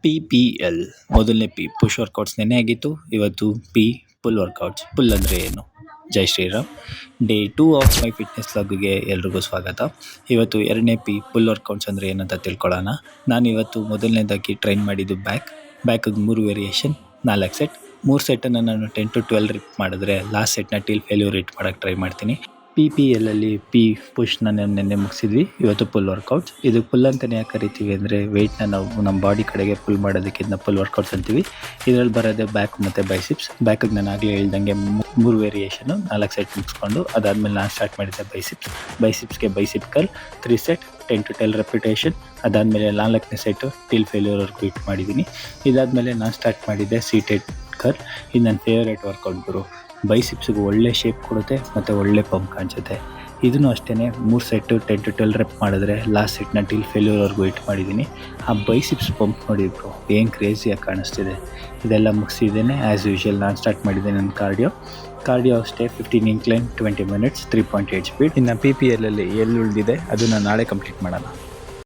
PPL ಮೊದಲನೇ push workouts ನೆನ್ನೆ ಆಗಿತ್ತು. ಇವತ್ತು ಪುಲ್ ವರ್ಕೌಟ್ಸ್. ಪುಲ್ ಅಂದರೆ ಏನು? Jai Shriram. Day 2 of my fitness ಲಾಗ್ಗೆ ಎಲ್ರಿಗೂ ಸ್ವಾಗತ. ಇವತ್ತು ಎರಡನೇ ಪುಲ್ ವರ್ಕೌಟ್ಸ್ ಅಂದರೆ ಏನಂತ ತಿಳ್ಕೊಳ್ಳೋಣ. ನಾನು ಇವತ್ತು ಮೊದಲನೇದಾಗಿ ಟ್ರೈನ್ ಮಾಡಿದ್ದು ಬ್ಯಾಕಿಗೆ 3 ವೇರಿಯೇಷನ್ 4 ಸೆಟ್. 3 ಸೆಟ್ಟನ್ನು ನಾನು 10 to 12 ರಿಪ್ ಮಾಡಿದ್ರೆ ಲಾಸ್ಟ್ ಸೆಟ್ನ ಟಿಲ್ ಫೇಲ್ಯೂರ್ ರೇಟ್ ಮಾಡೋಕ್ಕೆ ಟ್ರೈ ಮಾಡ್ತೀನಿ. PPLಲ್ಲಿ ಪುಷ್ನ ನೆನ್ನೆ ಮುಗಿಸಿದ್ವಿ. ಇವತ್ತು ಪುಲ್ ವರ್ಕೌಟ್ಸ್. ಇದು ಪುಲ್ ಅಂತಲೇ ಯಾಕೆ ಕರಿತೀವಿ ಅಂದರೆ ವೆಯ್ಟ್ನ ನಾವು ನಮ್ಮ ಬಾಡಿ ಕಡೆಗೆ ಪುಲ್ ಮಾಡೋದಕ್ಕೆ ಇದನ್ನ ಪುಲ್ ವರ್ಕೌಟ್ಸ್ ಅಂತೀವಿ. ಇದರಲ್ಲಿ ಬರೋದೇ ಬ್ಯಾಕ್ ಮತ್ತು ಬೈಸಿಪ್ಸ್. ಬ್ಯಾಕಿಗೆ ನಾನು ಆಗಲೇ ಹೇಳ್ದಂಗೆ 3 ವೇರಿಯೇಷನು 4 ಸೆಟ್ ಮುಗಿಸ್ಕೊಂಡು ಅದಾದಮೇಲೆ ನಾನು ಸ್ಟಾರ್ಟ್ ಮಾಡಿದ್ದೆ ಬೈಸಿಪ್ಸ್ಗೆ bicep curl 3 set 10 to 12 repetition. ಅದಾದಮೇಲೆ 4ನೇ ಸೆಟ್ಟು ಟಿಲ್ ಫೇಲ್ಯೂರ್ವರೆಗೂ ಇಟ್ ಮಾಡಿದ್ದೀನಿ. ಇದಾದಮೇಲೆ ನಾನು ಸ್ಟಾರ್ಟ್ ಮಾಡಿದ್ದೆ ಸೀಟೆಡ್ ಕರ್ಲ್. ಇದು ನನ್ನ ಫೇವ್ರೇಟ್ ವರ್ಕೌಟ್ ಗುರು. ಬೈಸಿಪ್ಸ್ಗೆ ಒಳ್ಳೆ ಶೇಪ್ ಕೊಡುತ್ತೆ ಮತ್ತು ಒಳ್ಳೆ ಪಂಪ್ ಕಾಣಿಸುತ್ತೆ. ಇದನ್ನು ಅಷ್ಟೇ 3 ಸೆಟ್ಟು 10 to 12 ರೆಪ್ ಮಾಡಿದ್ರೆ ಲಾಸ್ಟ್ ಸೆಟ್ನ ಟಿಲ್ ಫೇಲ್ಯೂರ್ವರೆಗೂ ಇಟ್ ಮಾಡಿದ್ದೀನಿ. ಆ ಬೈಸಿಪ್ಸ್ ಪಂಪ್ ನೋಡಿ ಬ್ರೋ, ಏನು ಕ್ರೇಜಿಯಾಗಿ ಕಾಣಿಸ್ತಿದೆ. ಇದೆಲ್ಲ ಮುಗಿಸಿದ್ದೇನೆ. ಆ್ಯಸ್ ಯೂಶುವಲ್ ನಾನು ಸ್ಟಾರ್ಟ್ ಮಾಡಿದ್ದೆ ನನ್ನ ಕಾರ್ಡಿಯೋ ಅಷ್ಟೇ 15 ಇನ್ಕ್ಲೈನ್ 20 ಮಿನಿಟ್ಸ್ 3.8 ಸ್ಪೀಡ್. ಇನ್ನು PPLಲ್ಲಿ ಎಲ್ಲಿ ಉಳಿದಿದೆ ಅದನ್ನು ನಾಳೆ ಕಂಪ್ಲೀಟ್ ಮಾಡೋಣ.